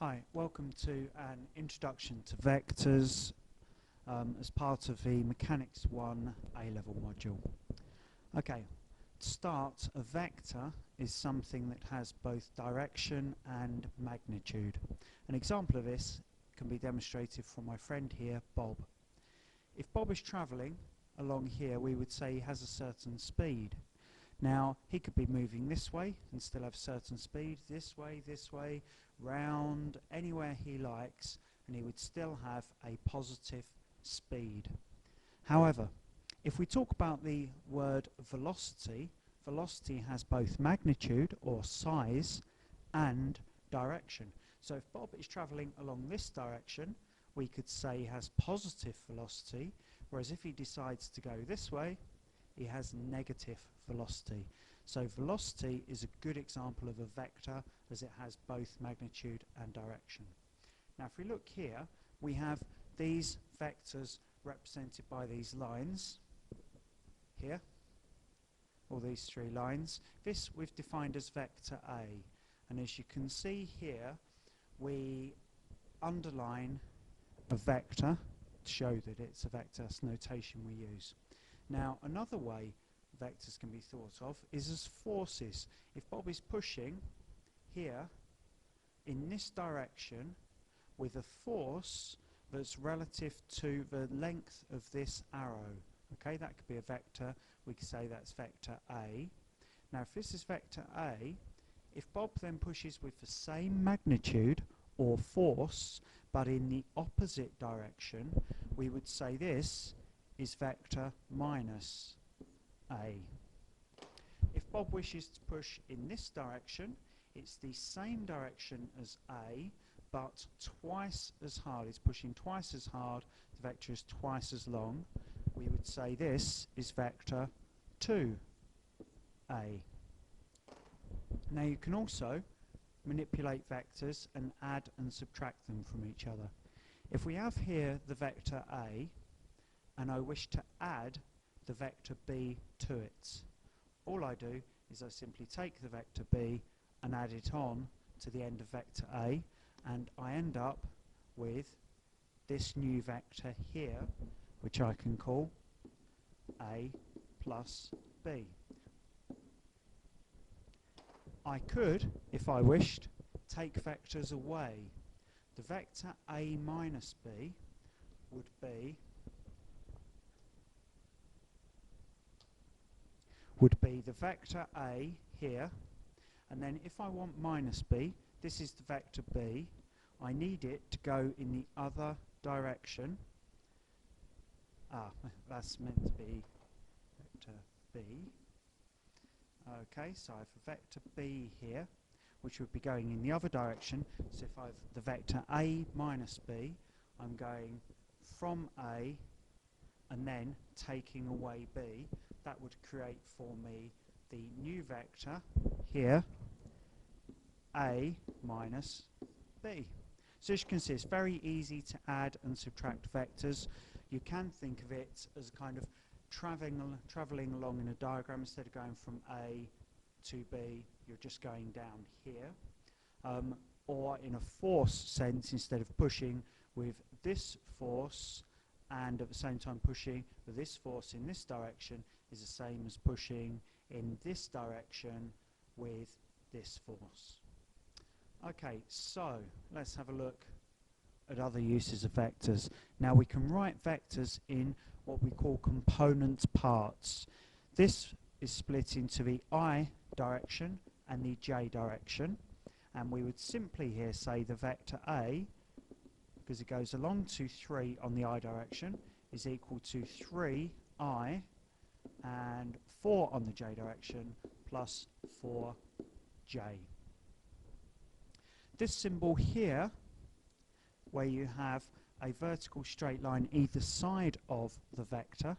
Hi, welcome to an introduction to vectors as part of the Mechanics 1 A-level module. Okay, to start, a vector is something that has both direction and magnitude. An example of this can be demonstrated from my friend here, Bob. If Bob is travelling along here, we would say he has a certain speed. Now, he could be moving this way and still have a certain speed, this way, round, anywhere he likes, and he would still have a positive speed. However, if we talk about the word velocity, velocity has both magnitude or size and direction. So if Bob is travelling along this direction, we could say he has positive velocity, whereas if he decides to go this way, he has negative velocity. So velocity is a good example of a vector as it has both magnitude and direction. Now if we look here, we have these vectors represented by these lines here, all these three lines. This we've defined as vector A, and as you can see here, we underline a vector to show that it's a vector. That's notation we use. Now another way vectors can be thought of is as forces. If Bob is pushing here in this direction with a force that's relative to the length of this arrow, okay, that could be a vector. We could say that's vector A. Now if this is vector A, if Bob then pushes with the same magnitude or force but in the opposite direction, we would say this is vector minus A. If Bob wishes to push in this direction, it's the same direction as A, but twice as hard. It's pushing twice as hard, the vector is twice as long. We would say this is vector 2A. Now you can also manipulate vectors and add and subtract them from each other. If we have here the vector A, and I wish to add the vector B to it, all I do is I simply take the vector B and add it on to the end of vector A, and I end up with this new vector here, which I can call A plus B. I could, if I wished, take vectors away. The vector A minus B would be the vector A here, and then if I want minus B, this is the vector B, I need it to go in the other direction. That's meant to be vector B. Okay, so I have a vector B here, which would be going in the other direction. So if I have the vector A minus B, I'm going from A and then taking away B. That would create for me the new vector here, A minus B. So as you can see, it's very easy to add and subtract vectors. You can think of it as kind of travelling along in a diagram. Instead of going from A to B, you're just going down here. Or in a force sense, instead of pushing with this force and at the same time pushing with this force in this direction, is the same as pushing in this direction with this force. Okay, so let's have a look at other uses of vectors. Now we can write vectors in what we call component parts. This is split into the I direction and the J direction, and we would simply here say the vector A, because it goes along to 3 on the I direction, is equal to 3I and 4 on the J direction plus 4J. This symbol here, where you have a vertical straight line either side of the vector,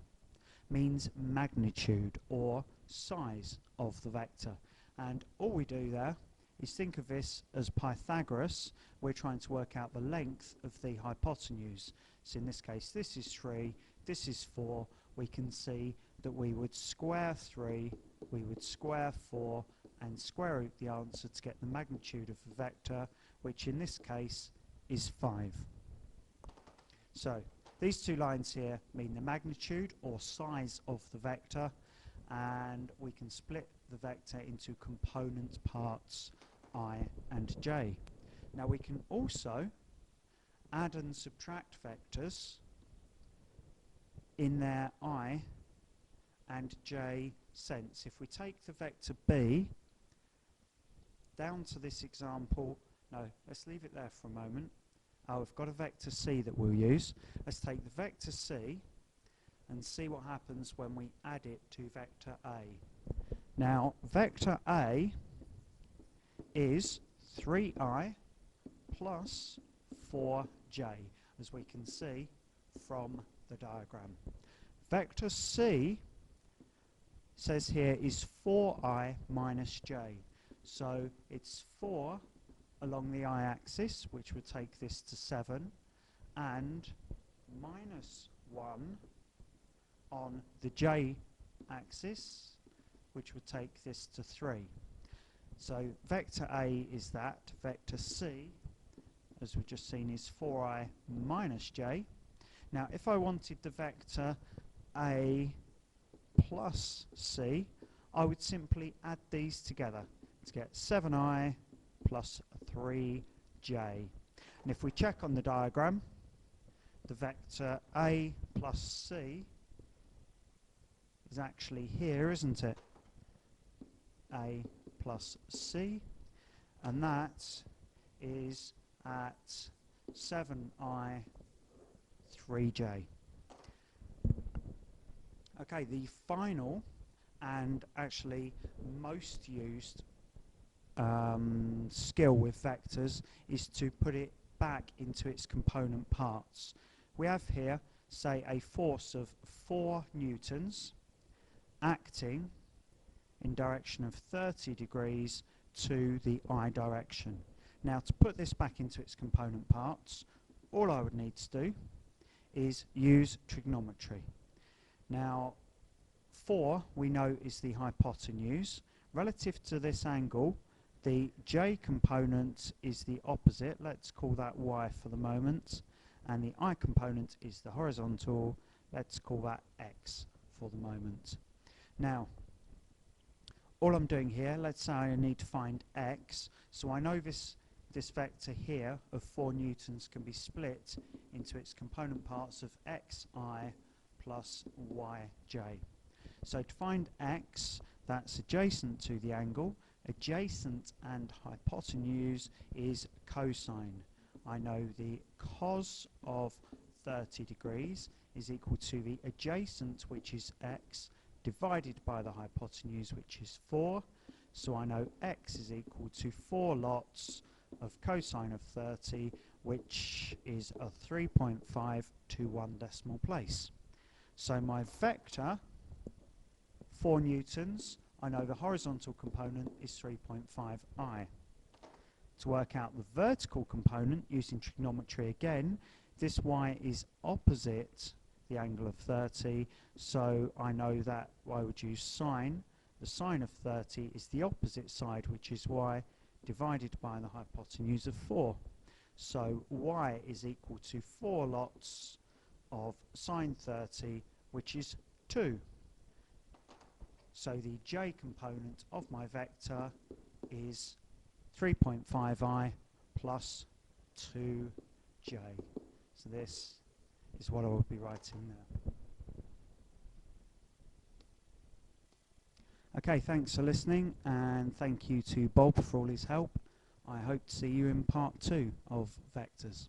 means magnitude or size of the vector. And all we do there is think of this as Pythagoras. We're trying to work out the length of the hypotenuse. So in this case, this is 3, this is 4. We can see that we would square 3, we would square 4, and square root the answer to get the magnitude of the vector, which in this case is 5. So these two lines here mean the magnitude or size of the vector, and we can split the vector into component parts I and j. Now we can also add and subtract vectors in their I and j sense. If we take the vector b down to this example, no, let's leave it there for a moment. Oh, we've got a vector c that we'll use. Let's take the vector c and see what happens when we add it to vector a. Now, vector a is 3i plus 4j, as we can see from the diagram. Vector c says here is 4i minus j. So it's 4 along the I-axis, which would take this to 7, and minus 1 on the j-axis, which would take this to 3. So vector A is that. Vector C, as we've just seen, is 4i minus j. Now, if I wanted the vector A plus C, I would simply add these together to get 7i plus 3j. And if we check on the diagram, the vector A plus C is actually here, isn't it? A plus C, and that is at 7i 3j. Okay, the final and actually most used skill with vectors is to put it back into its component parts. We have here, say, a force of 4 newtons acting in direction of 30 degrees to the I direction. Now, to put this back into its component parts, all I would need to do is use trigonometry. Now, 4 we know is the hypotenuse. Relative to this angle, the j component is the opposite. Let's call that y for the moment. And the I component is the horizontal. Let's call that x for the moment. Now, all I'm doing here, let's say I need to find x. So I know this vector here of 4 newtons can be split into its component parts of xi plus yj. So to find x, that's adjacent to the angle. Adjacent and hypotenuse is cosine. I know the cos of 30 degrees is equal to the adjacent, which is x, divided by the hypotenuse, which is 4. So I know x is equal to 4 lots of cosine of 30, which is a 3.5 to 1 decimal place. So my vector, 4 newtons, I know the horizontal component is 3.5i. To work out the vertical component using trigonometry again, this y is opposite the angle of 30, so I know that I would use sine. The sine of 30 is the opposite side, which is y, divided by the hypotenuse of 4. So y is equal to 4 lots of sine 30, which is 2. So the j component of my vector is 3.5i plus 2j. So this is what I will be writing there. Okay, thanks for listening, and thank you to Bob for all his help. I hope to see you in part 2 of vectors.